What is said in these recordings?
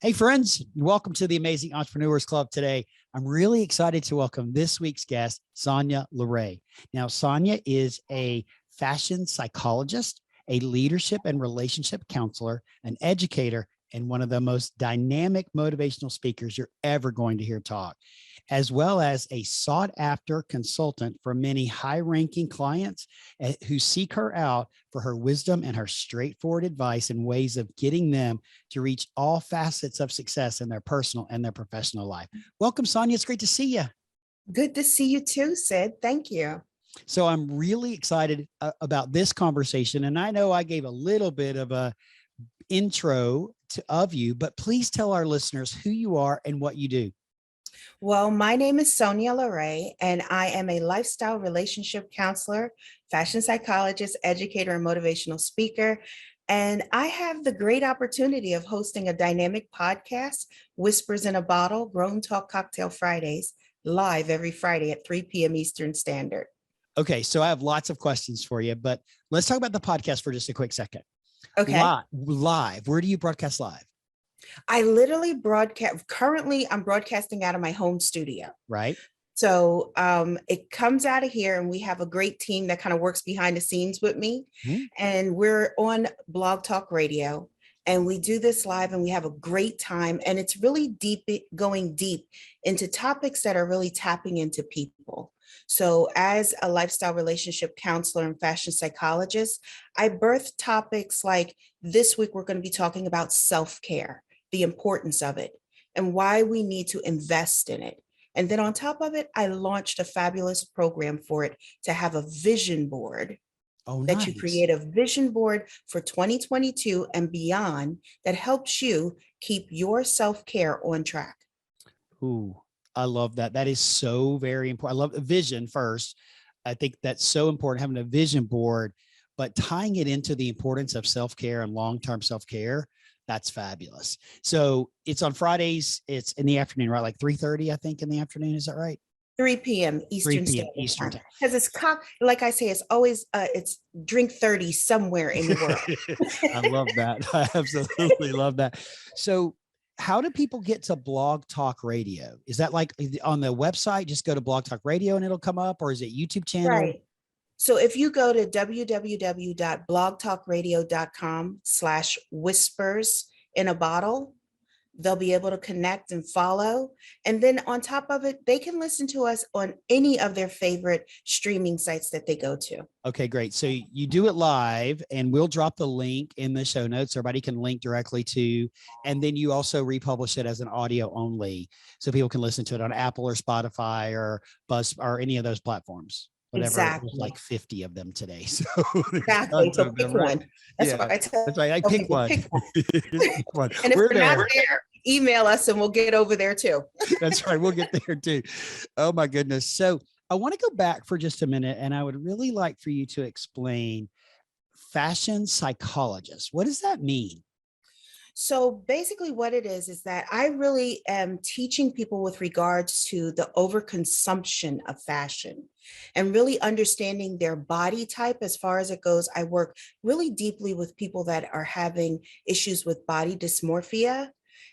Hey friends, welcome to the Amazing Entrepreneurs Club today. I'm really excited to welcome this week's guest, Sonya LaRae. Now, Sonya is a fashion psychologist, a leadership and relationship counselor, an educator, and one of the most dynamic motivational speakers you're ever going to hear talk, as well as a sought after consultant for many high ranking clients who seek her out for her wisdom and her straightforward advice and ways of getting them to reach all facets of success in their personal and their professional life. Welcome, Sonya. It's great to see you. Good to see you too, Sid. Thank you. So I'm really excited about this conversation. And I know I gave a little bit of a intro of you, but please tell our listeners who you are and what you do. Well, my name is Sonya LaRae, and I am a lifestyle relationship counselor, fashion psychologist, educator, and motivational speaker. And I have the great opportunity of hosting a dynamic podcast, Whispers in a Bottle, Grown Talk Cocktail Fridays, live every Friday at 3 p.m. Eastern Standard. Okay, so I have lots of questions for you, but let's talk about the podcast for just a quick second. Okay. Live. Where do you broadcast live? I literally broadcast. Currently, I'm broadcasting out of my home studio. Right. So it comes out of here, and we have a great team that kind of works behind the scenes with me. Mm-hmm. And we're on Blog Talk Radio, and we do this live, and we have a great time. And it's really going deep into topics that are really tapping into people. So as a lifestyle relationship counselor and fashion psychologist, I birth topics like this week, we're going to be talking about self-care, the importance of it, and why we need to invest in it. And then on top of it, I launched a fabulous program for it to have a vision board. Oh, that nice. You create a vision board for 2022 and beyond that helps you keep your self-care on track. Ooh, I love that. That is so very important. I love the vision first. I think that's so important, having a vision board, but tying it into the importance of self-care and long-term self-care. That's fabulous. So it's on Fridays. It's in the afternoon, right? Like 3:30, I think, in the afternoon. Is that right? 3 p.m. Eastern Standard Time. Because it's like I say, it's always it's drink 30 somewhere in the world. I love that. I absolutely love that. So how do people get to Blog Talk Radio? Is that like on the website? Just go to Blog Talk Radio and it'll come up, or is it YouTube channel? Right. So if you go to www.blogtalkradio.com/whispers in a bottle, they'll be able to connect and follow. And then on top of it, they can listen to us on any of their favorite streaming sites that they go to. Okay, great. So you do it live, and we'll drop the link in the show notes. Everybody can link directly to, and then you also republish it as an audio only, so people can listen to it on Apple or Spotify or Buzz or any of those platforms. Whatever, exactly. There's like 50 of them today. So exactly. So pick one. That's what I tell. That's right. I pick one. Pick one. And if we're not there, email us and we'll get over there too. That's right. We'll get there too. Oh my goodness. So I want to go back for just a minute, and I would really like for you to explain fashion psychologist. What does that mean? So basically what it is that I really am teaching people with regards to the overconsumption of fashion and really understanding their body type as far as it goes. I work really deeply with people that are having issues with body dysmorphia.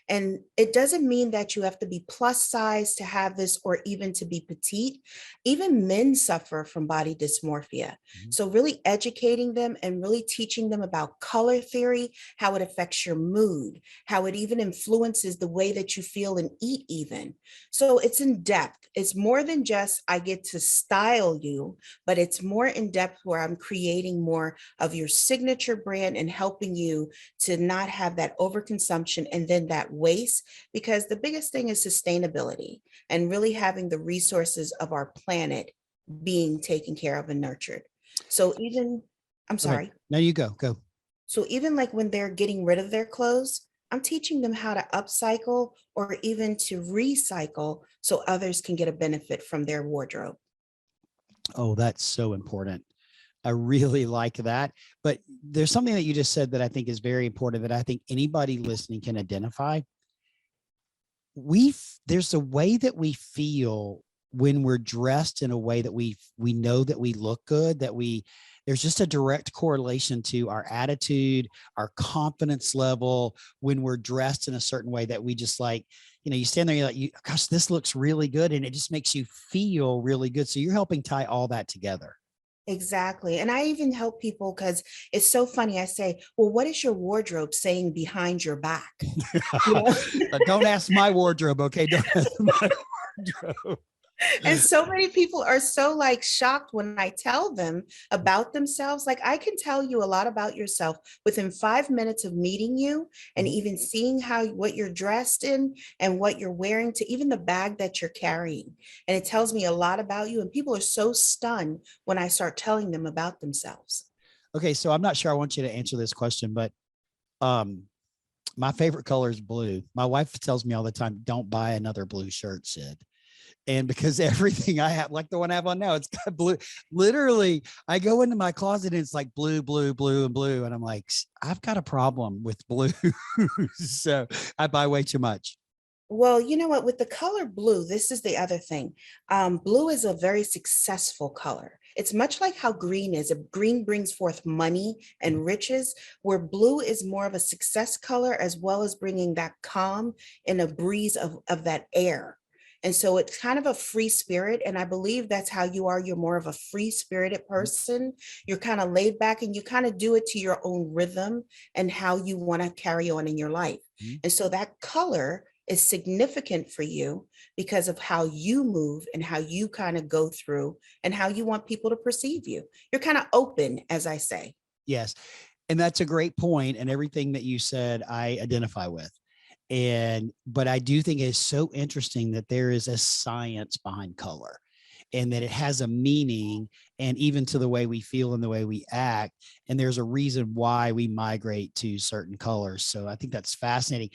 And it doesn't mean that you have to be plus size to have this or even to be petite. Even men suffer from body dysmorphia. Mm-hmm. So really educating them and really teaching them about color theory, how it affects your mood, how it even influences the way that you feel and eat even. So it's in depth. It's more than just I get to style you, but it's more in depth where I'm creating more of your signature brand and helping you to not have that overconsumption and then that waste, because the biggest thing is sustainability and really having the resources of our planet being taken care of and nurtured. So even, I'm sorry. No, you go. So even like when they're getting rid of their clothes, I'm teaching them how to upcycle or even to recycle so others can get a benefit from their wardrobe. Oh, that's so important. I really like that. But there's something that you just said that I think is very important that I think anybody listening can identify. There's a way that we feel when we're dressed in a way that we know that we look good, that we there's just a direct correlation to our attitude, our confidence level when we're dressed in a certain way that we just like, you stand there, you're like, gosh, this looks really good. And it just makes you feel really good. So you're helping tie all that together. Exactly. And I even help people because it's so funny. I say, well, what is your wardrobe saying behind your back? You know? Don't ask my wardrobe. Okay. Don't ask my wardrobe. And so many people are so like shocked when I tell them about themselves. Like I can tell you a lot about yourself within 5 minutes of meeting you and Mhm. even seeing what you're dressed in and what you're wearing to even the bag that you're carrying. And it tells me a lot about you. And people are so stunned when I start telling them about themselves. Okay. So I'm not sure I want you to answer this question, but um, my favorite color is blue. My wife tells me all the time, don't buy another blue shirt, Sid. And because everything I have, like the one I have on now, it's got blue. Literally, I go into my closet and it's like blue, blue, blue, and blue. And I'm like, I've got a problem with blue. So I buy way too much. Well, you know what? With the color blue, this is the other thing. Blue is a very successful color. It's much like how green is. Green brings forth money and riches, where blue is more of a success color, as well as bringing that calm and a breeze of that air. And so it's kind of a free spirit. And I believe that's how you are. You're more of a free spirited person. You're kind of laid back and you kind of do it to your own rhythm and how you want to carry on in your life. Mhm. And so that color is significant for you because of how you move and how you kind of go through and how you want people to perceive you. You're kind of open, as I say. Yes. And that's a great point. And everything that you said, I identify with. But I do think it's so interesting that there is a science behind color and that it has a meaning and even to the way we feel and the way we act. And there's a reason why we migrate to certain colors. So I think that's fascinating.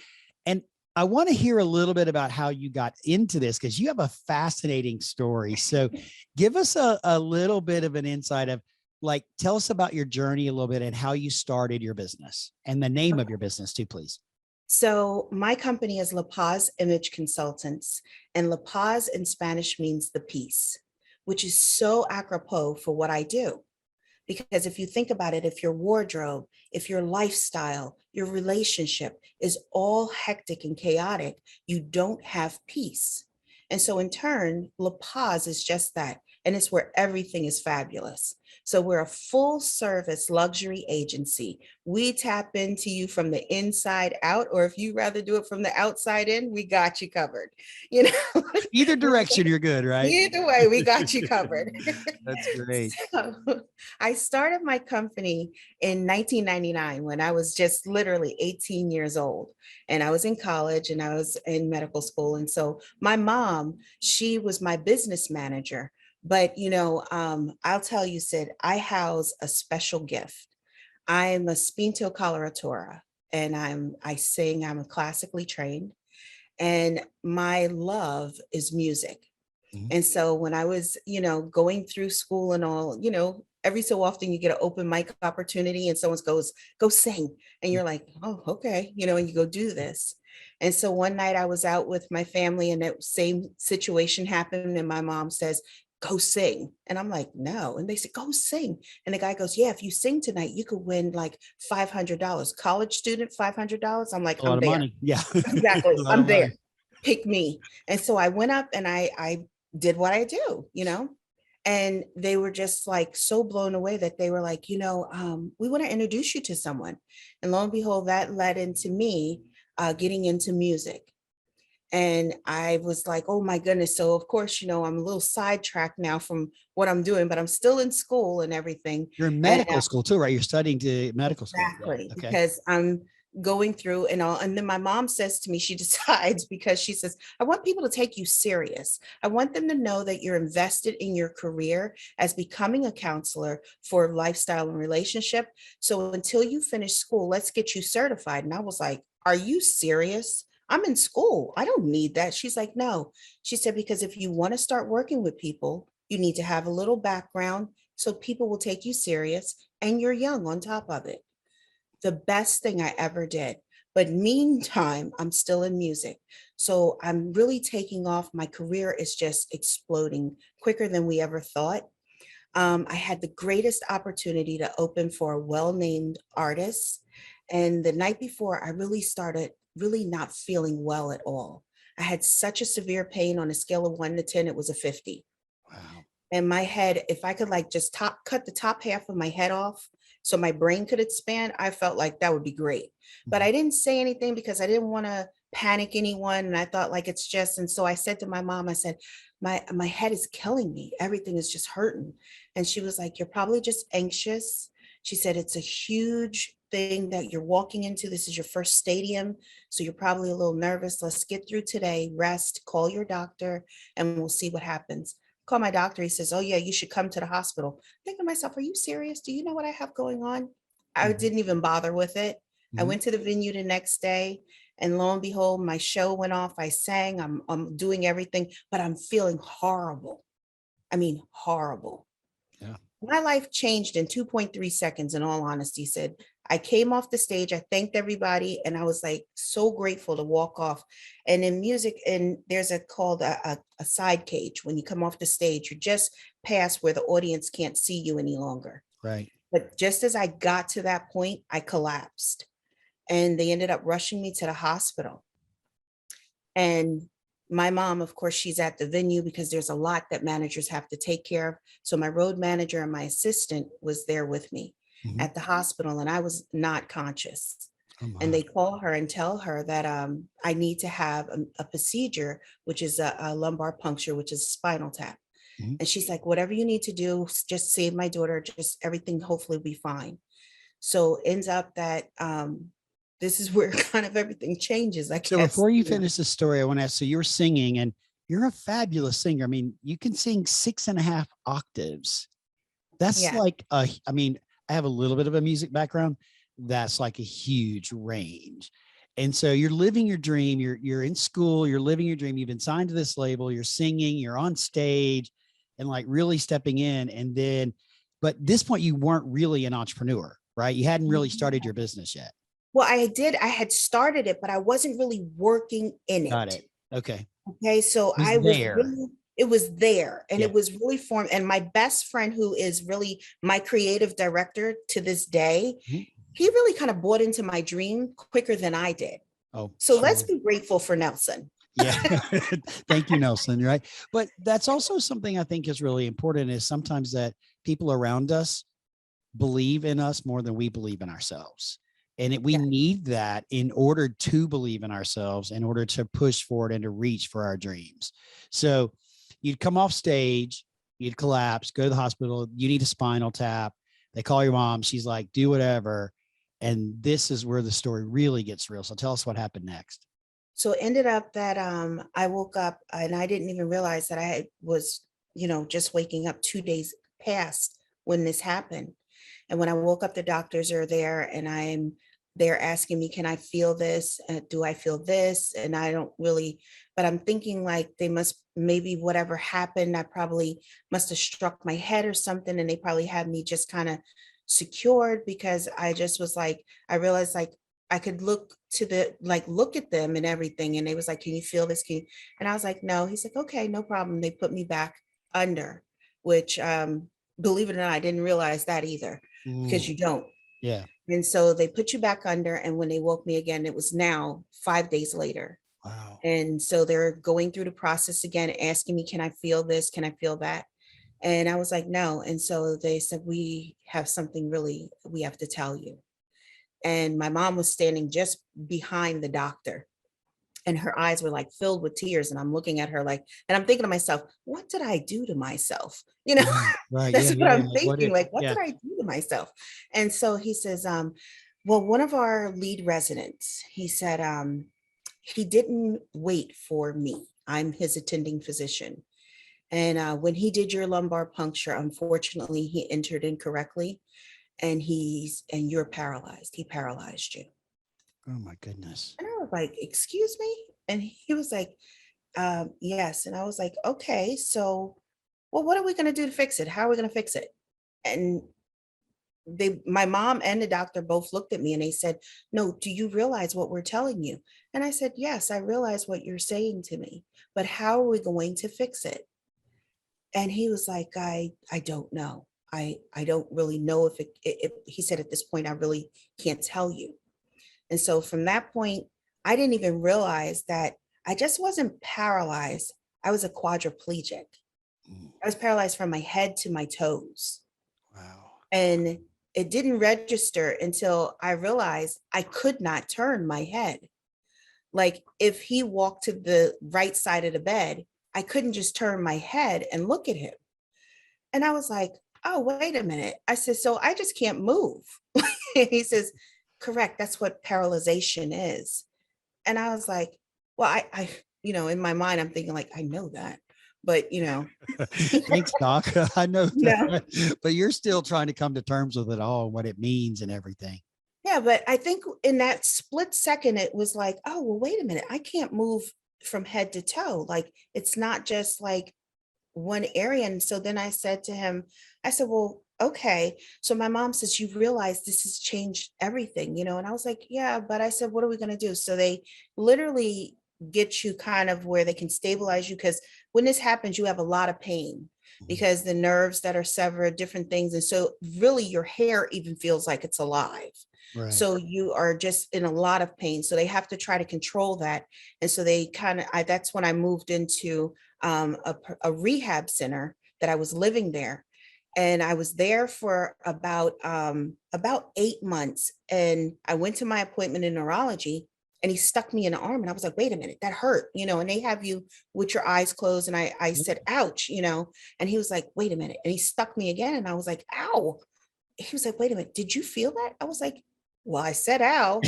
And I want to hear a little bit about how you got into this because you have a fascinating story. So give us a little bit of an insight of like, tell us about your journey a little bit and how you started your business and the name of your business too, please. So my company is LaPaz Image Consultants, and LaPaz in Spanish means the peace, which is so apropos for what I do. Because if you think about it, if your wardrobe, if your lifestyle, your relationship is all hectic and chaotic, you don't have peace. And so in turn, La Paz is just that. And it's where everything is fabulous. So we're a full service luxury agency. We tap into you from the inside out, or if you rather do it from the outside in, we got you covered. You know, Either direction, you're good, right? either way, we got you covered. That's great. So I started my company in 1999 when I was just literally 18 years old. And I was in college and I was in medical school. And so my mom, she was my business manager. But, I'll tell you, Sid, I house a special gift. I'm a spinto coloratura and I sing, I'm classically trained. And my love is music. Mhm. And so when I was, going through school and all, every so often you get an open mic opportunity and someone goes, go sing. And you're like, oh, okay, and you go do this. And so one night I was out with my family and that same situation happened. And my mom says, go sing. And I'm like, no. And they said, go sing. And the guy goes, yeah, if you sing tonight, you could win like $500. College student, $500. I'm like, A lot I'm of there. money. Yeah. Exactly. A lot I'm of there. money. Pick me. And so I went up and I did what I do, and they were just like so blown away that they were like, we want to introduce you to someone. And lo and behold, that led into me getting into music. And I was like, oh my goodness. So of course, I'm a little sidetracked now from what I'm doing, but I'm still in school and everything. You're in And medical school too, right? You're studying to medical school. Yeah. exactly, Okay. because I'm going through and all. And then my mom says to me, she decides because she says, I want people to take you serious. I want them to know that you're invested in your career as becoming a counselor for lifestyle and relationship. So until you finish school, let's get you certified. And I was like, are you serious? I'm in school. I don't need that. She's like, no. She said, because if you want to start working with people, you need to have a little background so people will take you serious and you're young on top of it. The best thing I ever did. But meantime, I'm still in music. So I'm really taking off. My career is just exploding quicker than we ever thought. I had the greatest opportunity to open for a well-named artist. And the night before, I really started really not feeling well at all. I had such a severe pain. On a scale of 1 to 10, it was a 50. Wow. And my head, if I could like just cut the top half of my head off so my brain could expand, I felt like that would be great. But Mhm. I didn't say anything because I didn't want to panic anyone. And I thought like it's just, and so I said to my mom, I said, my head is killing me. Everything is just hurting. And she was like, you're probably just anxious. She said, it's a huge thing that you're walking into. This is your first stadium. So you're probably a little nervous. Let's get through today, rest, call your doctor, and we'll see what happens. Call my doctor. He says, oh yeah, you should come to the hospital. Think to myself, are you serious? Do you know what I have going on? I Mhm. didn't even bother with it. I Mhm. went to the venue the next day, and lo and behold, my show went off. I sang, I'm doing everything, but I'm feeling horrible. I mean, horrible. Yeah. My life changed in 2.3 seconds, in all honesty. Said, I came off the stage, I thanked everybody, and I was like so grateful to walk off. And in music, and there's a called a side cage. When you come off the stage, you're just past where the audience can't see you any longer. Right. But just as I got to that point, I collapsed. And they ended up rushing me to the hospital. And my mom, of course, she's at the venue because there's a lot that managers have to take care of. So my road manager and my assistant was there with me Mhm. at the hospital, and I was not conscious. Oh And my. they call her and tell her that I need to have a procedure, which is a lumbar puncture, which is a spinal tap. Mhm. And she's like, whatever you need to do, just save my daughter, just everything hopefully will be fine. So ends up that this is where kind of everything changes, I So guess. before you You know. finish the story, I want to ask, so you're singing and you're a fabulous singer. I mean, you can sing 6.5 octaves. That's Yeah. like I mean, I have a little bit of a music background. That's like a huge range. And so you're living your dream. You're in school, you're living your dream. You've been signed to this label, you're singing, you're on stage and like really stepping in. And then, but at this point, you weren't really an entrepreneur, right? You hadn't really started your business yet. Well, I did. I had started it, but I wasn't really working in Got it. it. Okay. Okay. So It was I was there. really, it was there and Yeah. it was really formed. And my best friend, who is really my creative director to this day, Mhm. he really kind of bought into my dream quicker than I did. Oh, So let's sure. be grateful for Nelson. Yeah. Thank you, Nelson. Right. But that's also something I think is really important is sometimes that people around us believe in us more than we believe in ourselves. And we Yeah. need that in order to believe in ourselves, in order to push forward and to reach for our dreams. So you'd come off stage, you'd collapse, go to the hospital, you need a spinal tap. They call your mom. She's like, do whatever. And this is where the story really gets real. So tell us what happened next. So it ended up that I woke up and I didn't even realize that was, just waking up 2 days past when this happened. And when I woke up, the doctors are there and they're asking me, can I feel this? Do I feel this? And I don't really, but I'm thinking like they must, maybe whatever happened, I probably must have struck my head or something. And they probably had me just kind of secured because I just was like, I realized like I could look to look at them and everything. And they was like, can you feel this? And I was like, no. He's like, okay, no problem. They put me back under, which believe it or not, I didn't realize that either because Mm, you don't. yeah. And so they put you back under. And when they woke me again, it was now 5 days later. Wow. And so they're going through the process again, asking me, can I feel this? Can I feel that? And I was like, no. And so they said, we have something really, we have to tell you. And my mom was standing just behind the doctor and her eyes were like filled with tears. And I'm looking at her like, and I'm thinking to myself, what did I do to myself? Right. Right. Yeah. That's what Yeah. I'm Like what thinking. did, Like, what yeah. did I do to myself? And so he says, well, one of our lead residents, he said, he didn't wait for me. I'm his attending physician. And when he did your lumbar puncture, unfortunately, he entered incorrectly and you're paralyzed. He paralyzed you. Oh my goodness. And I was like, excuse me? And he was like, yes. And I was like, okay, so, well, what are we going to do to fix it? How are we going to fix it? And my mom and the doctor both looked at me and they said, no, do you realize what we're telling you? And I said, yes, I realize what you're saying to me, but how are we going to fix it? And he was like, I don't know. I don't really know if he said, at this point, I really can't tell you. And so from that point, I didn't even realize that I just wasn't paralyzed. I was a quadriplegic. Mm. I was paralyzed from my head to my toes. Wow. And it didn't register until I realized I could not turn my head. Like if he walked to the right side of the bed, I couldn't just turn my head and look at him. And I was like, oh, wait a minute. I said, so I just can't move. He says, correct. That's what paralyzation is. And I was like, well, in my mind, I'm thinking like, I know that, but Thanks, Doc. I know no. that, but you're still trying to come to terms with it all, what it means and everything. Yeah, but I think in that split second, it was like, oh, well, wait a minute. I can't move from head to toe. Like, it's not just like one area. And so then I said to him, I said, well, okay. So my mom says, you realize this has changed everything, And I was like, yeah, but I said, what are we going to do? So they literally get you kind of where they can stabilize you. Because when this happens, you have a lot of pain because the nerves that are severed, different things. And so really your hair even feels like it's alive. Right. So you are just in a lot of pain. So they have to try to control that. And so they that's when I moved into a rehab center that I was living there. And I was there for about 8 months. And I went to my appointment in neurology and he stuck me in the arm. And I was like, wait a minute, that hurt, and they have you with your eyes closed. And I said, ouch, and he was like, wait a minute. And he stuck me again. And I was like, ow. He was like, wait a minute, did you feel that? I was like, well, I said ow.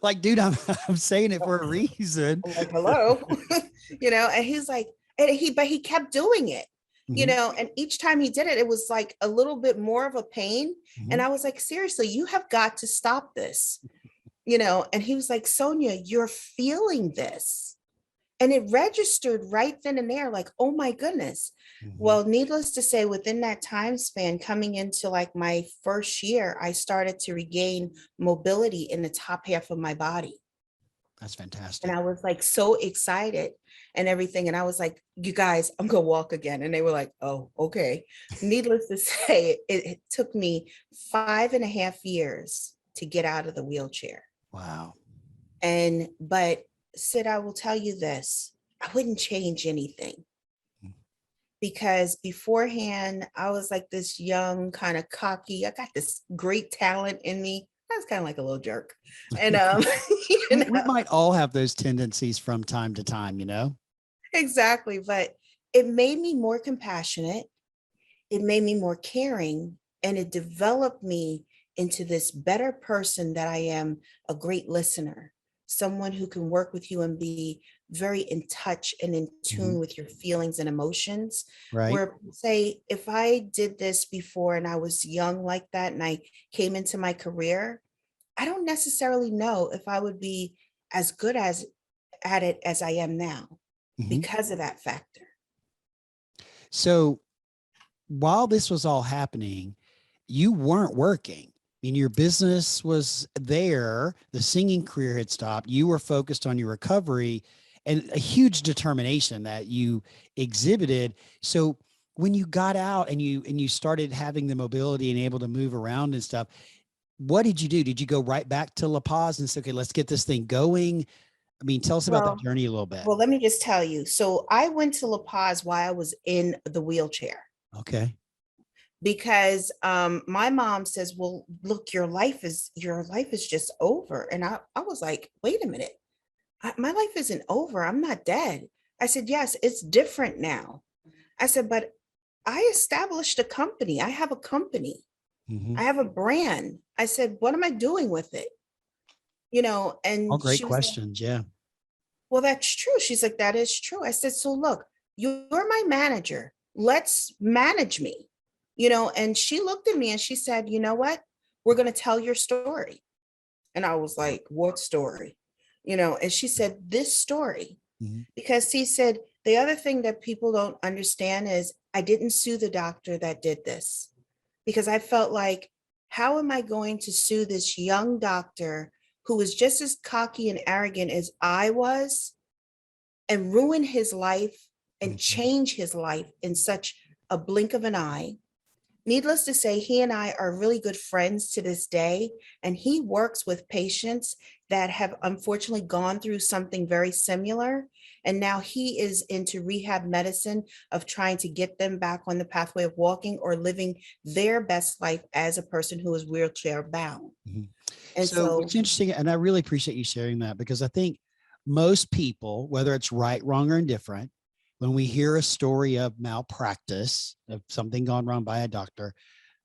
Like, dude, I'm saying it for a reason. I'm like, hello, and he's like, but he kept doing it, Mhm. and each time he did it, it was like a little bit more of a pain. And Mhm. I was like, seriously, you have got to stop this, and he was like, Sonya, you're feeling this. And it registered right then and there, like, oh my goodness. Mhm. Well, needless to say, within that time span, coming into like my first year, I started to regain mobility in the top half of my body. That's And fantastic. I was like so excited and everything. And I was like, you guys, I'm gonna walk again. And they were like, oh, okay. Needless to say, it took me 5.5 years to get out of the wheelchair. Wow. But Sid, I will tell you this, I wouldn't change anything because beforehand, I was like this young, kind of cocky, I got this great talent in me. I was kind of like a little jerk. And We might all have those tendencies from time to time. exactly. But it made me more compassionate. It made me more caring, and it developed me into this better person that I am, a great listener, someone who can work with you and be very in touch and in Mhm. tune with your feelings and emotions. Right. Where, say, if I did this before and I was young like that and I came into my career, I don't necessarily know if I would be as good as at it as I am now Mhm. because of that factor. So while this was all happening, you weren't working. I mean, your business was there. The singing career had stopped. You were focused on your recovery and a huge determination that you exhibited. So when you got out and you started having the mobility and able to move around and stuff, what did you do? Did you go right back to LaPaz and say, okay, let's get this thing going? I mean, tell us about that Well, journey a little bit. Well, let me just tell you. So I went to LaPaz while I was in the wheelchair Okay. because my mom says, well, look, your life is just over. And I was like, wait a minute, my life isn't over. I'm not dead. I said, yes, it's different now. I said, but I established a company. I have a company. Mm-hmm. I have a brand. I said, what am I doing with it? All And great she was like, questions. Yeah. well, that's true. She's like, that is true. I said, so look, you're my manager. Let's manage me, and she looked at me and she said, you know what? We're going to tell your story. And I was like, what story? And she said, this story. Mm-hmm. Because he said, the other thing that people don't understand is I didn't sue the doctor that did this because I felt like, how am I going to sue this young doctor who was just as cocky and arrogant as I was and ruin his life and Mm-hmm. change his life in such a blink of an eye. Needless to say, he and I are really good friends to this day, and he works with patients that have unfortunately gone through something very similar. And now he is into rehab medicine of trying to get them back on the pathway of walking or living their best life as a person who is wheelchair bound. Mhm. And So so, what's interesting, and I really appreciate you sharing that, because I think most people, whether it's right, wrong, or indifferent, when we hear a story of malpractice, of something gone wrong by a doctor,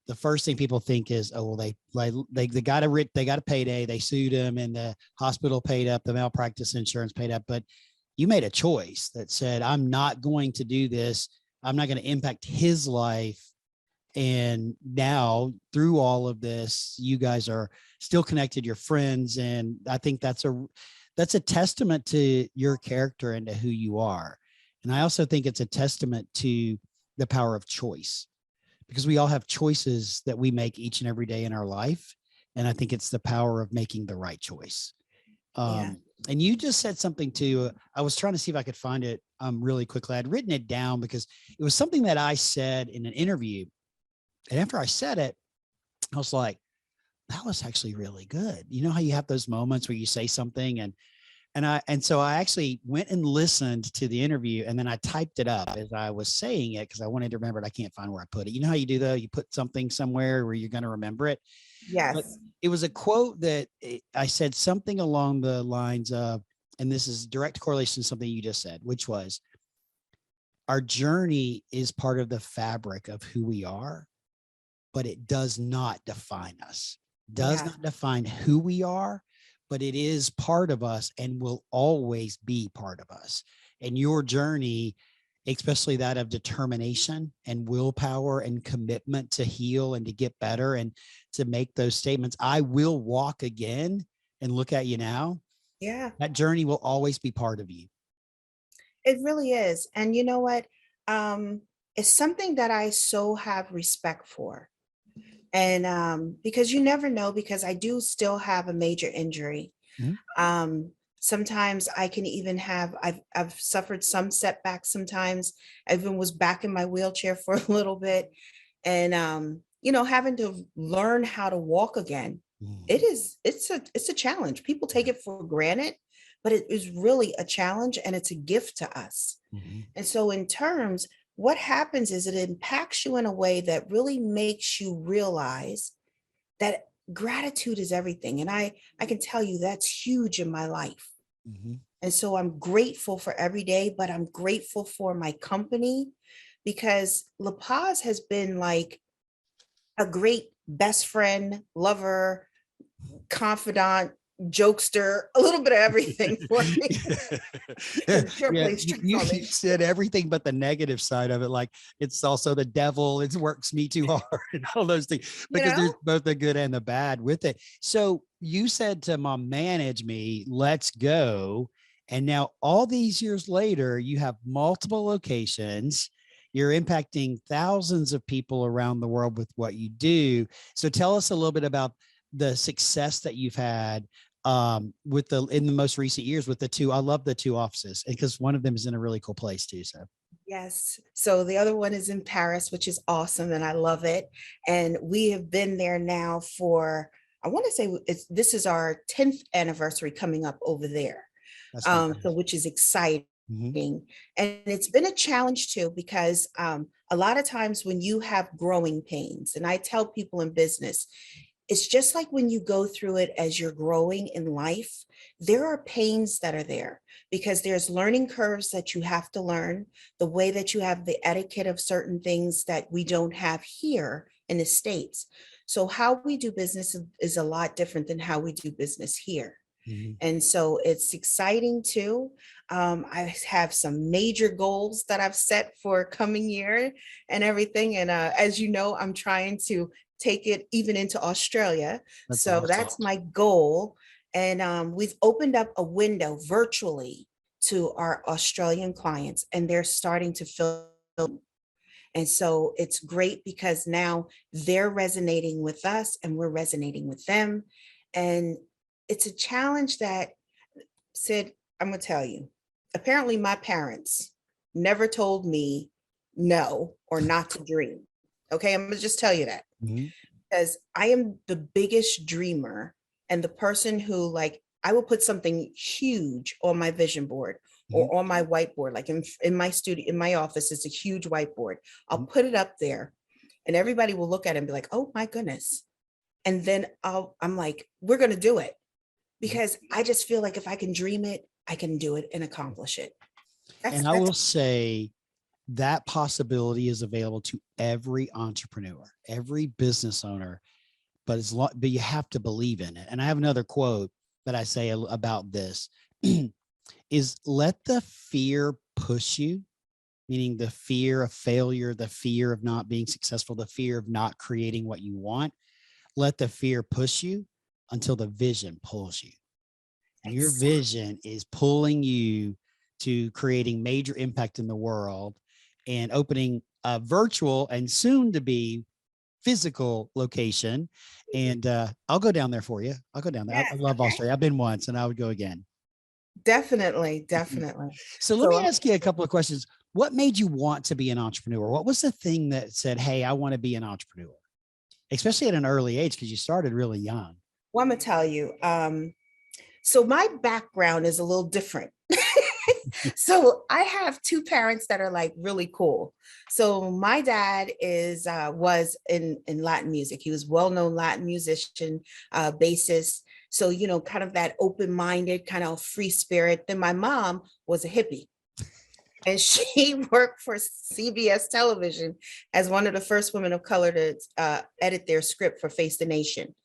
the first thing people think is, oh, well, they got a payday, they sued him, and the hospital paid up, the malpractice insurance paid up. But you made a choice that said, I'm not going to do this. I'm not going to impact his life. And now through all of this, you guys are still connected, you're friends. And I think that's a testament to your character and to who you are. And I also think it's a testament to the power of choice, because we all have choices that we make each and every day in our life. And I think it's the power of making the right choice. yeah, And you just said something too. I was trying to see if I could find it really quickly. I'd written it down because it was something that I said in an interview. And after I said it, I was like, that was actually really good. You know how you have those moments where you say something and so I actually went and listened to the interview, and then I typed it up as I was saying it because I wanted to remember it. I can't find where I put it. You know how you do though? You put something somewhere where you're going to remember it. But yes, it was a quote that I said something along the lines of, and this is direct correlation to something you just said, which was, our journey is part of the fabric of who we are, but it does not define us, does yeah, not define who we are, but it is part of us and will always be part of us. And your journey, especially that of determination and willpower and commitment to heal and to get better and to make those statements, I will walk again, and look at you now, yeah, that journey will always be part of you. it really is. And you know what? Um, it's something that I so have respect for. And because you never know, because I do still have a major injury. Mhm. Um, Sometimes I can even have, I've suffered some setbacks sometimes. I even was back in my wheelchair for a little bit. And having to learn how to walk again, Mhm. it's a challenge. People take it for granted, but it is really a challenge and it's a gift to us. Mhm. And so, in terms, what happens is it impacts you in a way that really makes you realize that gratitude is everything. And I can tell you that's huge in my life. Mhm. And so I'm grateful for every day, but I'm grateful for my company because LaPaz has been like a great best friend, lover, confidant, jokester, a little bit of everything for me. The chair Yeah, plays tricks you on you me. said everything but the negative side of it. Like, it's also the devil, it works me too hard and all those things, You because there's know? both the good and the bad with it. So you said to mom, manage me, let's go. And now all these years later, you have multiple locations. You're impacting thousands of people around the world with what you do. So tell us a little bit about the success that you've had with in the most recent years with the two. I love the two offices because one of them is in a really cool place too. So Yes. So the other one is in Paris, which is awesome, and I love it. And we have been there now for, I want to say this is our 10th anniversary coming up over there. that's So fantastic. which is exciting. Mhm. And it's been a challenge too, because a lot of times when you have growing pains, and I tell people in business, it's just like when you go through it as you're growing in life, there are pains that are there because there's learning curves that you have to learn, the way that you have the etiquette of certain things that we don't have here in the States. So, how we do business is a lot different than how we do business here. Mhm. And so it's exciting too. I have some major goals that I've set for coming year and everything. And as you know, I'm trying to take it even into Australia. That's So awesome. that's my goal. And we've opened up a window virtually to our Australian clients, and they're starting to fill. And so it's great because now they're resonating with us and we're resonating with them. And it's a challenge that, Sid, I'm going to tell you, apparently my parents never told me know or not to dream. Okay, I'm gonna just tell you that because I am the biggest dreamer and the person who, like, I will put something huge on my vision board or on my whiteboard, like in my studio, in my office, it's a huge whiteboard. I'll put it up there and everybody will look at it and be like, oh my goodness. And then I'm like, we're going to do it, because I just feel like if I can dream it, I can do it and accomplish it. And I will say that possibility is available to every entrepreneur, every business owner, but but you have to believe in it. And I have another quote that I say about this is let the fear push you, meaning the fear of failure, the fear of not being successful, the fear of not creating what you want. Let the fear push you until the vision pulls you. And your vision is pulling you to creating major impact in the world and opening a virtual and soon to be physical location. And I'll go down there for you. I'll go down there. I love Australia. I've been once and I would go again. Definitely. Definitely. So let me ask you a couple of questions. What made you want to be an entrepreneur? What was the thing that said, hey, I want to be an entrepreneur, especially at an early age, because you started really young? Well, I'm gonna tell you. So my background is a little different. So I have two parents that are like really cool. So my dad was in Latin music. He was well-known Latin musician, bassist. So, you know, kind of that open-minded, kind of free spirit. Then my mom was a hippie. And she worked for CBS television as one of the first women of color to edit their script for Face the Nation.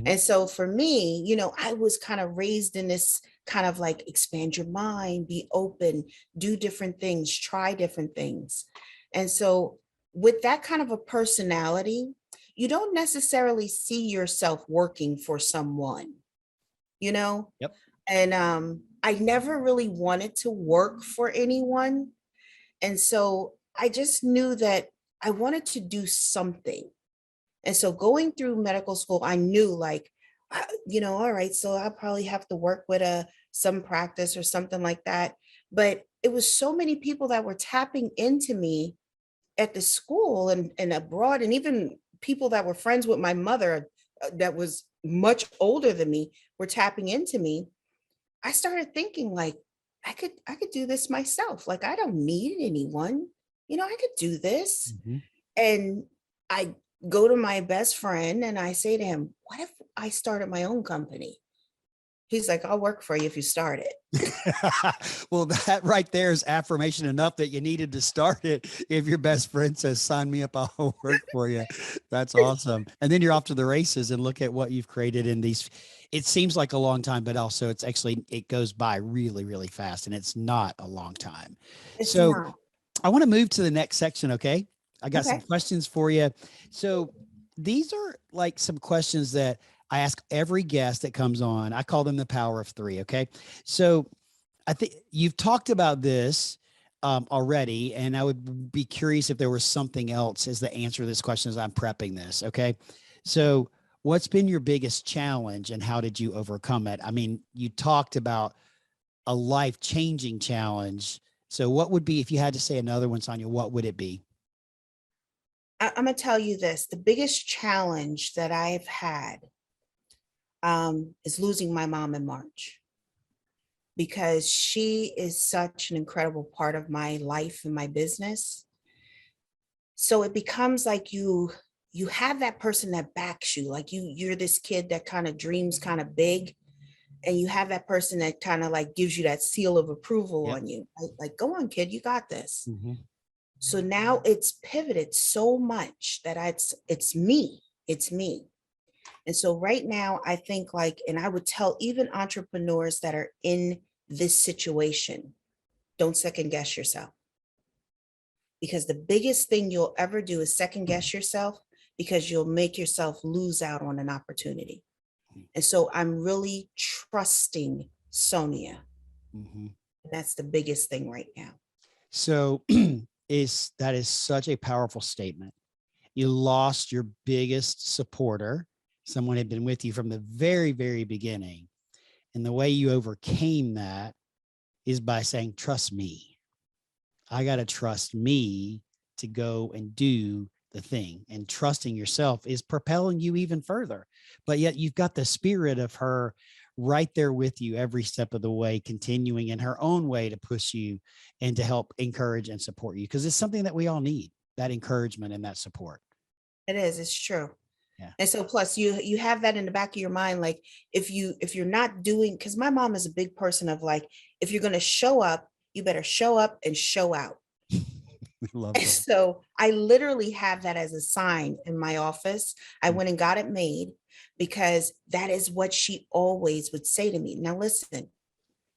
And so for me, you know, I was kind of raised in this kind of like expand your mind, be open, do different things, try different things. And so with that kind of a personality, you don't necessarily see yourself working for someone, you know? Yep. And I never really wanted to work for anyone. And so I just knew that I wanted to do something. And so going through medical school, I knew like, you know, all right, so I'll probably have to work with some practice or something like that. But it was so many people that were tapping into me at the school and abroad, and even people that were friends with my mother that was much older than me were tapping into me. I started thinking like, I could do this myself. Like, I don't need anyone, you know, I could do this. And I go to my best friend and I say to him, what if I started my own company? He's like, I'll work for you if you start it. Well, that right there is affirmation enough that you needed to start it. If your best friend says, sign me up, I'll work for you. That's awesome. And then you're off to the races and look at what you've created in these. It seems like a long time, but also it goes by really, really fast, and it's not a long time. So I want to move to the next section. Okay. I got some questions for you. So these are like some questions that I ask every guest that comes on. I call them the power of three. Okay. So I think you've talked about this already, and I would be curious if there was something else as the answer to this question as I'm prepping this. Okay. So what's been your biggest challenge and how did you overcome it? I mean, you talked about a life-changing challenge. So what would be, if you had to say another one, Sonya, what would it be? I'm going to tell you this. The biggest challenge that I've had is losing my mom in March, because she is such an incredible part of my life and my business. So it becomes like you have that person that backs you, like you're this kid that kind of dreams kind of big, and you have that person that kind of like gives you that seal of approval on you. Like, go on, kid, you got this. So now it's pivoted so much that it's me. And so right now I think like, and I would tell even entrepreneurs that are in this situation, don't second guess yourself. Because the biggest thing you'll ever do is second guess yourself, because you'll make yourself lose out on an opportunity. And so I'm really trusting Sonya. That's the biggest thing right now. So that is such a powerful statement. You lost your biggest supporter. Someone had been with you from the very, very beginning. And the way you overcame that is by saying, trust me. I got to trust me to go and do the thing, and trusting yourself is propelling you even further. But yet you've got the spirit of her right there with you every step of the way, continuing in her own way to push you and to help encourage and support you. Because it's something that we all need, that encouragement and that support. It is, it's true. Yeah. And so plus you have that in the back of your mind, like if you're not doing, because my mom is a big person of like, if you're going to show up, you better show up and show out. Love And that. so I literally have that as a sign in my office. I went and got it made because that is what she always would say to me. Now, listen,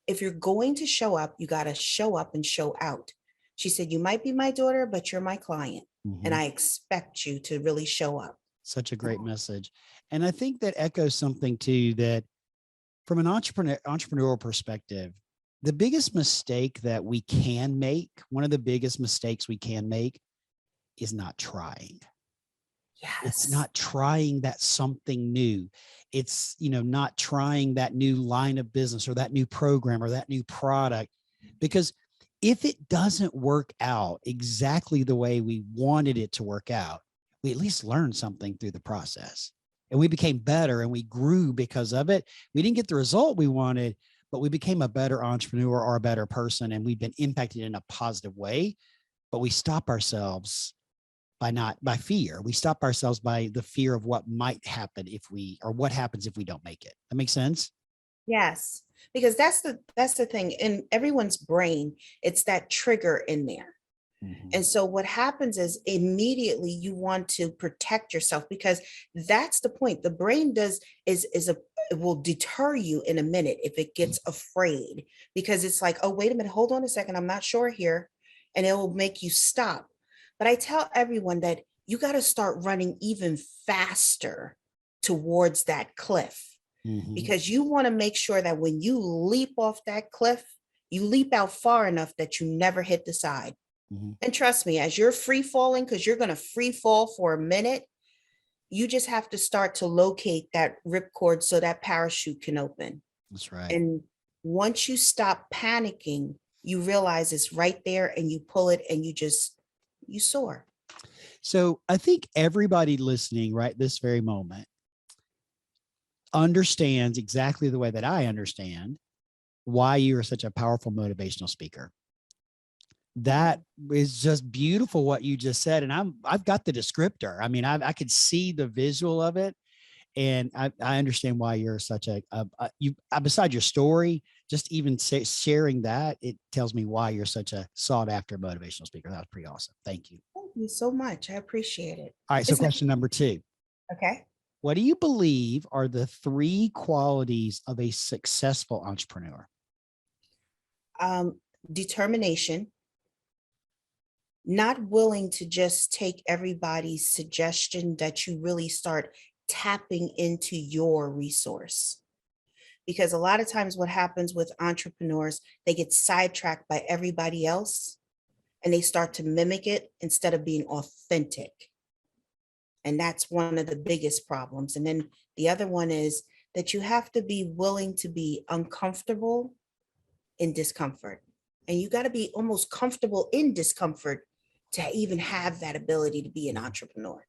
if you're going to show up, you got to show up and show out. She said, you might be my daughter, but you're my client. And I expect you to really show up. Such a great message. And I think that echoes something too, that from an entrepreneurial perspective, the biggest mistake that we can make, one of the biggest mistakes we can make, is not trying. Yes. It's not trying that something new. It's, not trying that new line of business or that new program or that new product, because if it doesn't work out exactly the way we wanted it to work out, we at least learned something through the process, and we became better and we grew because of it. We didn't get the result we wanted, but we became a better entrepreneur or a better person, and we've been impacted in a positive way. But we stop ourselves by fear. We stop ourselves by the fear of what might happen or what happens if we don't make it. That makes sense? Yes, because that's the thing in everyone's brain. It's that trigger in there. And so what happens is immediately you want to protect yourself, because that's the point. The brain it will deter you in a minute if it gets afraid, because it's like, oh, wait a minute, hold on a second, I'm not sure here. And it will make you stop. But I tell everyone that you got to start running even faster towards that cliff, because you want to make sure that when you leap off that cliff, you leap out far enough that you never hit the side. And trust me, as you're free falling, because you're going to free fall for a minute, you just have to start to locate that ripcord so that parachute can open. That's right. And once you stop panicking, you realize it's right there, and you pull it and you soar. So I think everybody listening right this very moment understands exactly the way that I understand why you are such a powerful motivational speaker. That is just beautiful what you just said. And I've got the descriptor. I mean, I could see the visual of it. And I understand why you're such beside your story, just even sharing that, it tells me why you're such a sought after motivational speaker. That was pretty awesome. Thank you. Thank you so much. I appreciate it. All right. So question number 2. Okay. What do you believe are the 3 qualities of a successful entrepreneur? Determination, not willing to just take everybody's suggestion, that you really start tapping into your resource. Because a lot of times what happens with entrepreneurs, they get sidetracked by everybody else and they start to mimic it instead of being authentic. And that's one of the biggest problems. And then the other one is that you have to be willing to be uncomfortable in discomfort. And you got to be almost comfortable in discomfort to even have that ability to be an entrepreneur.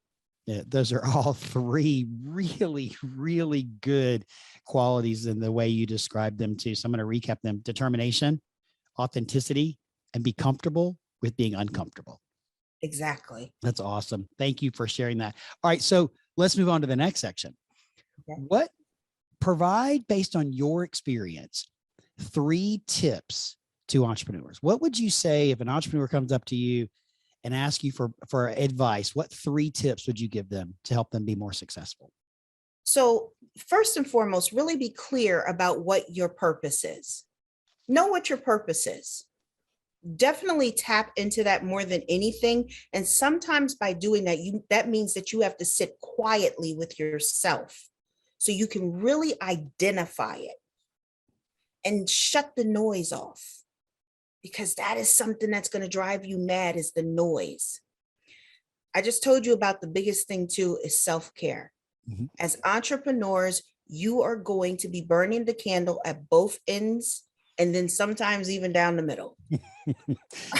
Yeah, those are all 3 really, really good qualities in the way you described them too. So I'm going to recap them: determination, authenticity, and be comfortable with being uncomfortable. Exactly. That's awesome. Thank you for sharing that. All right. So let's move on to the next section. Okay. Provide, based on your experience, 3 tips to entrepreneurs. What would you say if an entrepreneur comes up to you and ask you for advice? What 3 tips would you give them to help them be more successful? So first and foremost, really be clear about what your purpose is. Know what your purpose is. Definitely tap into that more than anything. And sometimes by doing that, that means that you have to sit quietly with yourself so you can really identify it and shut the noise off, because that is something that's going to drive you mad, is the noise. I just told you about the biggest thing too is self-care. As entrepreneurs, you are going to be burning the candle at both ends and then sometimes even down the middle.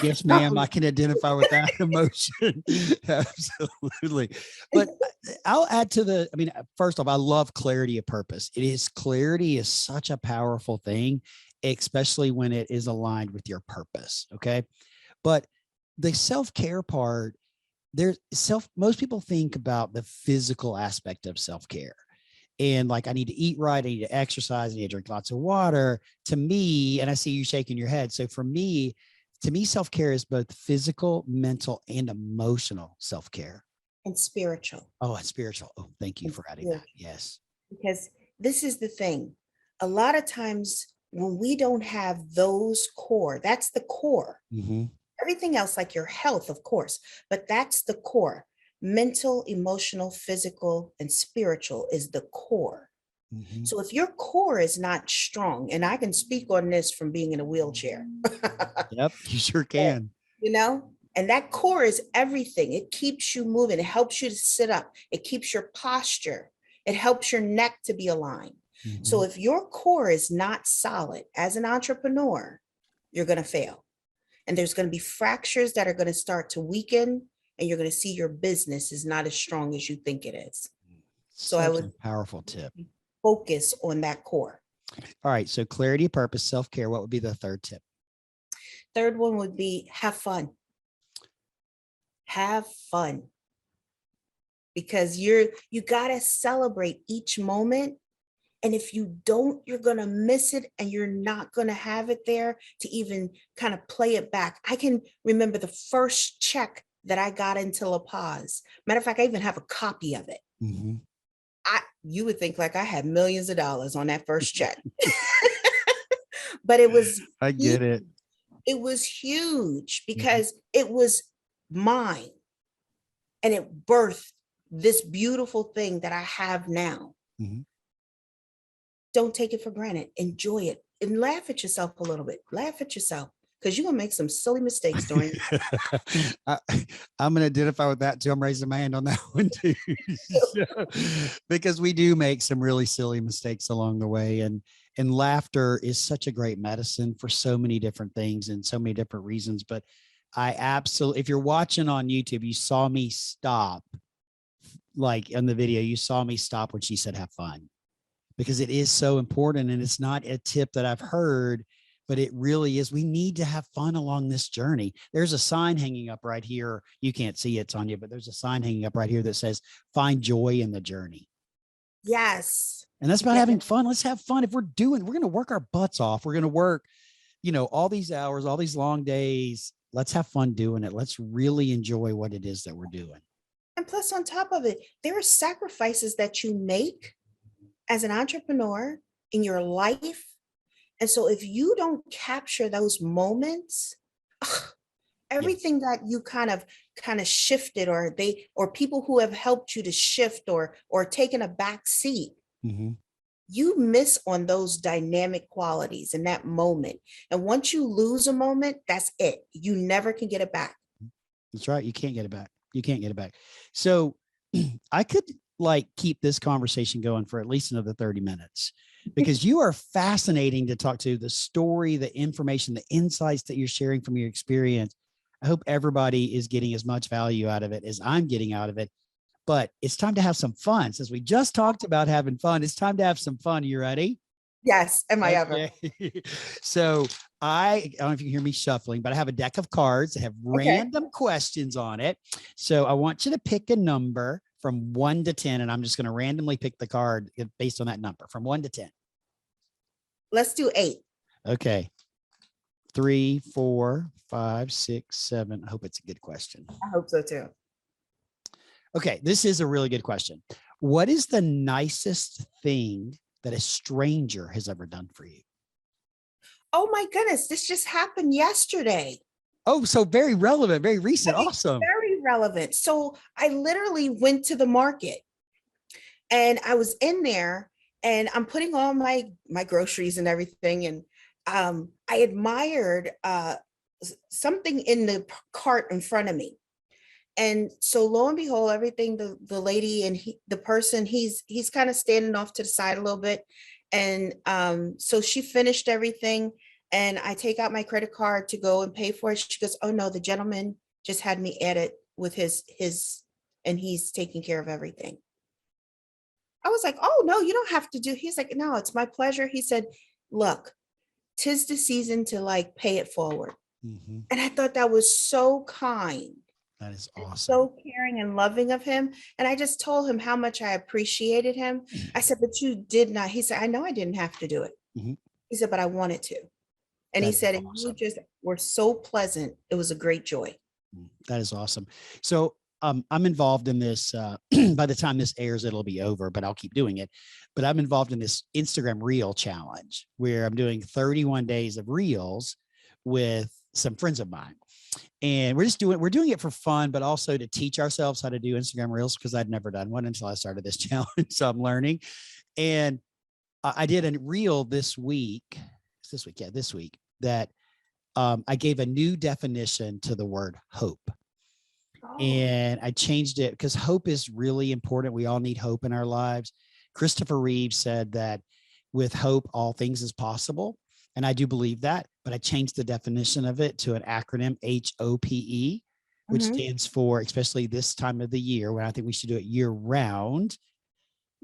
Yes, ma'am. I can identify with that emotion. Absolutely. But I'll add to the, I mean, first off, I love clarity of purpose. Clarity is such a powerful thing, especially when it is aligned with your purpose. Okay. But the self-care part, most people think about the physical aspect of self-care. And like, I need to eat right, I need to exercise, I need to drink lots of water. To me, and I see you shaking your head. So for me, to me, self-care is both physical, mental, and emotional self-care. And spiritual. Oh, and spiritual. Oh, thank you And for adding that. spiritual. Yes. Because this is the thing. A lot of times when we don't have those core, that's the core. Mm-hmm. Everything else, like your health, of course, but that's the core. Mental, emotional, physical, and spiritual is the core. Mm-hmm. So if your core is not strong, and I can speak on this from being in a wheelchair, Yep, you sure can. you know, and that core is everything. It keeps you moving. It helps you to sit up. It keeps your posture. It helps your neck to be aligned. Mm-hmm. So if your core is not solid as an entrepreneur, you're going to fail. And there's going to be fractures that are going to start to weaken, and you're going to see your business is not as strong as you think it is. So I Such would a powerful tip. focus on that core. All right. So clarity of purpose, self-care. What would be the third tip? Third one would be have fun. Have fun. Because you got to celebrate each moment. And if you don't, you're going to miss it, and you're not going to have it there to even kind of play it back. I can remember the first check that I got into LaPaz. Matter of fact, I even have a copy of it. Mm-hmm. You would think like I had millions of dollars on that first check. But it was, I get it. It was huge because it was mine, and it birthed this beautiful thing that I have now. Mm-hmm. Don't take it for granted. Enjoy it and laugh at yourself a little bit. Laugh at yourself, because you're going to make some silly mistakes during I'm going to identify with that too. I'm raising my hand on that one too. Because we do make some really silly mistakes along the way. And laughter is such a great medicine for so many different things and so many different reasons. But I absolutely, if you're watching on YouTube, you saw me stop, like in the video, you saw me stop when she said, have fun. Because it is so important, and it's not a tip that I've heard, but it really is. We need to have fun along this journey. There's a sign hanging up right here. You can't see it, Sonya, but there's a sign hanging up right here that says, find joy in the journey. Yes. And that's about having fun. Let's have fun. If we're going to work our butts off. We're going to work, all these hours, all these long days. Let's have fun doing it. Let's really enjoy what it is that we're doing. And plus, on top of it, there are sacrifices that you make as an entrepreneur in your life. And so if you don't capture those moments, everything that you kind of shifted, or people who have helped you to shift or taken a back seat, you miss on those dynamic qualities in that moment. And once you lose a moment, that's it. You never can get it back. That's right. You can't get it back. You can't get it back. So I could keep this conversation going for at least another 30 minutes, because you are fascinating to talk to. The story, the information, the insights that you're sharing from your experience. I hope everybody is getting as much value out of it as I'm getting out of it. But it's time to have some fun. Since we just talked about having fun, it's time to have some fun. You ready? Yes. Am I ever? So I don't know if you can hear me shuffling, but I have a deck of cards that have random questions on it. So I want you to pick a number from 1 to 10, and I'm just going to randomly pick the card based on that number from 1 to 10. Let's do 8. Okay. 3, 4, 5, 6, 7. I hope it's a good question. I hope so too. Okay. This is a really good question. What is the nicest thing that a stranger has ever done for you? Oh my goodness. This just happened yesterday. Oh, so very relevant, very recent. Awesome. Very relevant. So I literally went to the market, and I was in there, and I'm putting all my groceries and everything. And I admired something in the cart in front of me. And so lo and behold, everything, the lady and the person, he's kind of standing off to the side a little bit. And so she finished everything. And I take out my credit card to go and pay for it. She goes, oh no, the gentleman just had me added with his, and he's taking care of everything. I was like, oh no, you don't have to do. He's like, no, it's my pleasure. He said, look, 'tis the season to like pay it forward. Mhm. And I thought that was so kind, That is and awesome. so caring and loving of him. And I just told him how much I appreciated him. I said, but you did not. He said, I know I didn't have to do it. Mhm. He said, but I wanted to. And he That is said, and you awesome. just were so pleasant. It was a great joy. That is awesome. So I'm involved in this. By the time this airs, it'll be over, but I'll keep doing it. But I'm involved in this Instagram Reel challenge where I'm doing 31 days of Reels with some friends of mine. And we're doing it for fun, but also to teach ourselves how to do Instagram Reels because I'd never done one until I started this challenge. So I'm learning. And I did a reel this week. This week that I gave a new definition to the word hope. Oh. And I changed it because hope is really important. We all need hope in our lives. Christopher Reeve said that with hope, all things is possible. And I do believe that, but I changed the definition of it to an acronym HOPE, which Mhm. stands for, especially this time of the year, when I think we should do it year round,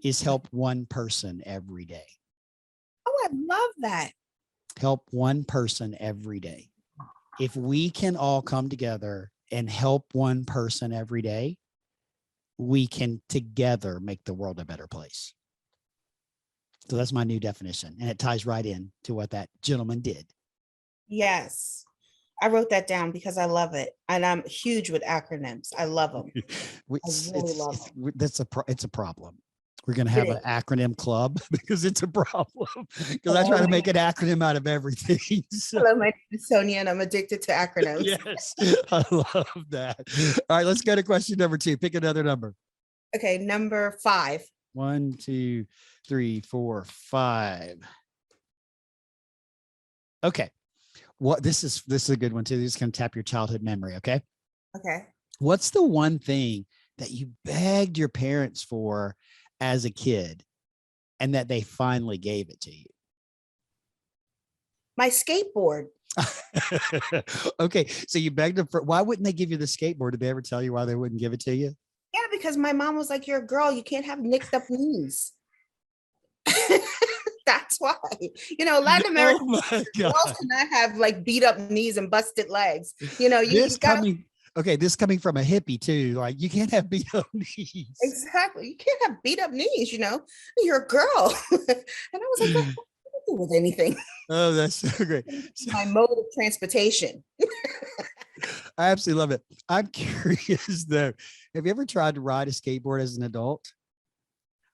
is help one person every day. Oh, I love that. Help one person every day. If we can all come together and help one person every day, we can together make the world a better place. So that's my new definition. And it ties right in to what that gentleman did. Yes. I wrote that down because I love it. And I'm huge with acronyms. I love them. I really love them. It's a problem. We're going to It have an is. acronym club because it's a problem. Because I try Hello, to make an acronym out of everything. So, hello, my name is Sonia, and I'm addicted to acronyms. yes, I love that. All right, let's go to question number 2. Pick another number. Okay, number 5. 1, 2, 3, 4, 5. Okay. This is a good one too. This is going to tap your childhood memory. Okay. Okay. What's the one thing that you begged your parents for as a kid and that they finally gave it to you? My skateboard. Okay. So you begged them for, why wouldn't they give you the skateboard? Did they ever tell you why they wouldn't give it to you? Yeah, because my mom was like, you're a girl, you can't have nicked up knees. That's why. Latin Oh American my girls God. cannot have like beat up knees and busted legs. You gotta This coming from a hippie too. Like you can't have beat up knees. exactly. You can't have beat up knees. You're a girl. And I was like, that's nothing to do with anything. Oh, that's so great. So, My mode of transportation. I absolutely love it. I'm curious though. Have you ever tried to ride a skateboard as an adult?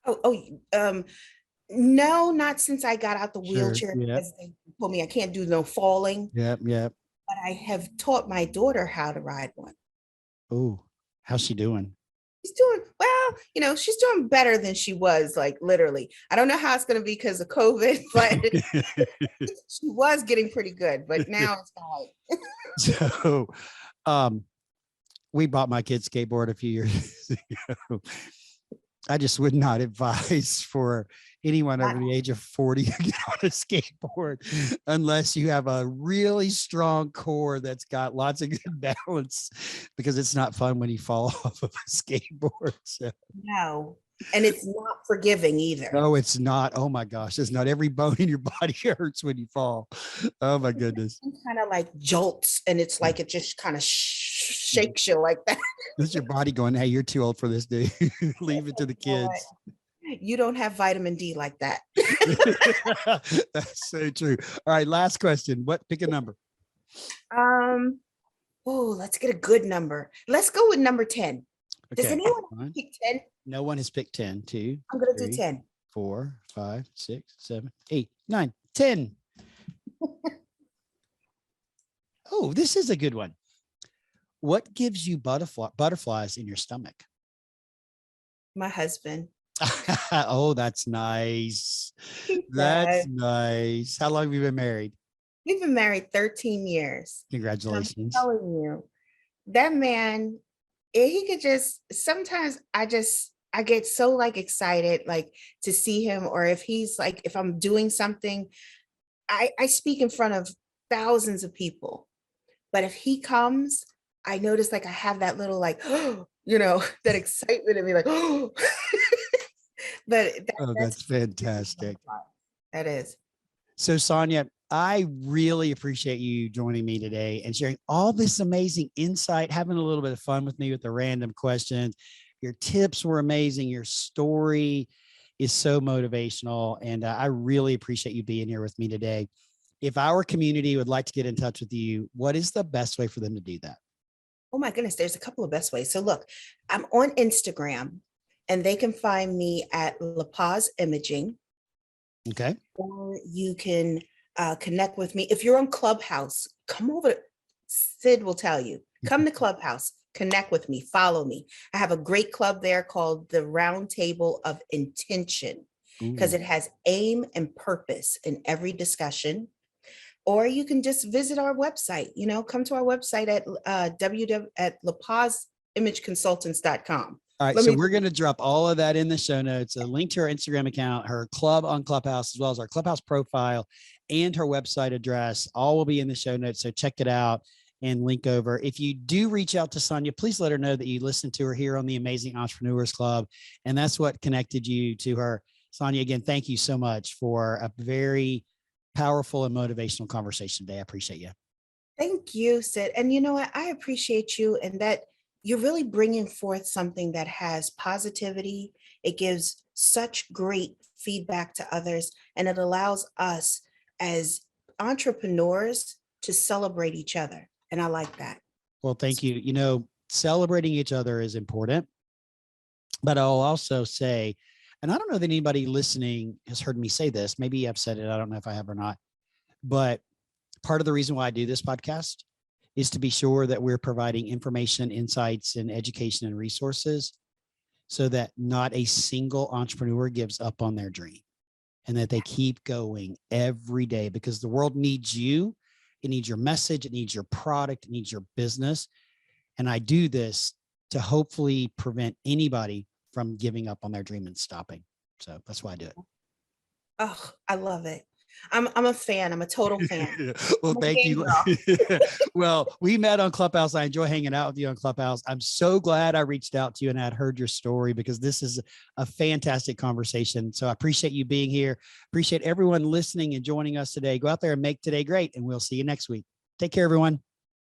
Oh, no, not since I got out the Sure. wheelchair Yep. because they told me I can't do no falling. Yep. Yep. But I have taught my daughter how to ride one. Oh, how's she doing? She's doing well, she's doing better than she was, like literally. I don't know how it's going to be because of COVID, but she was getting pretty good. But now it's like, So, um, we bought my kid's skateboard a few years ago. I just would not advise for anyone over the age of 40 to get on a skateboard unless you have a really strong core that's got lots of good balance, because it's not fun when you fall off of a skateboard. So no. And it's not forgiving either. no, it's not. Oh my gosh, it's not. Every bone in your body hurts when you fall. Oh my goodness. Kind of like jolts, and it's like it just kind of shakes you like that. This your body going, hey, you're too old for this, dude. Leave it to the kids. You don't have vitamin D like that. That's so true. All right, last question. Pick a number. Let's get a good number. Let's go with number 10. Does Okay. anyone pick 10? No one has picked 10. 2, I'm gonna 3, do 10. 4, 5, 6, 7, 8, 9, 10. Oh, this is a good one. What gives you butterflies in your stomach? My husband. Oh, that's nice. That's nice. How long have you been married? We've been married 13 years. Congratulations. I'm telling you, that man, he could just, sometimes I get so like excited, like to see him, or if he's like, if I'm doing something, I speak in front of thousands of people. But if he comes, I notice like I have that little like, you know, that excitement in me, like, oh, but Oh, that's that's fantastic. that is. So, Sonya, I really appreciate you joining me today and sharing all this amazing insight, having a little bit of fun with me with the random questions. Your tips were amazing. Your story is so motivational. And I really appreciate you being here with me today. If our community would like to get in touch with you, what is the best way for them to do that? Oh my goodness, there's a couple of best ways. So look, I'm on Instagram and they can find me at LaPaz Imaging, Okay. or you can connect with me. If you're on Clubhouse, come over. Sid will tell you, come to Clubhouse, connect with me, follow me. I have a great club there called the Round Table of Intention, because Ooh. it has aim and purpose in every discussion. Or you can just visit our website, you know, come to our website at lapazimageconsultants.com. All right. Let So me, we're going to drop all of that in the show notes, a link to her Instagram account, her club on Clubhouse, as well as our Clubhouse profile and her website address. All will be in the show notes. So check it out and link over. If you do reach out to Sonya, please let her know that you listened to her here on the Amazing Entrepreneurs Club. And that's what connected you to her. Sonya, again, thank you so much for a very powerful and motivational conversation today. I appreciate you. thank you, Sid. And you know what? I appreciate you and that you're really bringing forth something that has positivity. It gives such great feedback to others, and it allows us as entrepreneurs to celebrate each other. And I like that. Well, thank you. You know, celebrating each other is important, but I'll also say, and I don't know that anybody listening has heard me say this. Maybe I've said it. I don't know if I have or not, but part of the reason why I do this podcast is to be sure that we're providing information, insights, and education and resources so that not a single entrepreneur gives up on their dream and that they keep going every day, because the world needs you. It needs your message. It needs your product. It needs your business. And I do this to hopefully prevent anybody from giving up on their dream and stopping. So that's why I do it. Oh, I love it. I'm a fan. I'm a total fan. Well, I'm a thank fan you. girl. Well, we met on Clubhouse. I enjoy hanging out with you on Clubhouse. I'm so glad I reached out to you and I'd heard your story, because this is a fantastic conversation. So I appreciate you being here. Appreciate everyone listening and joining us today. Go out there and make today great, and we'll see you next week. Take care, everyone.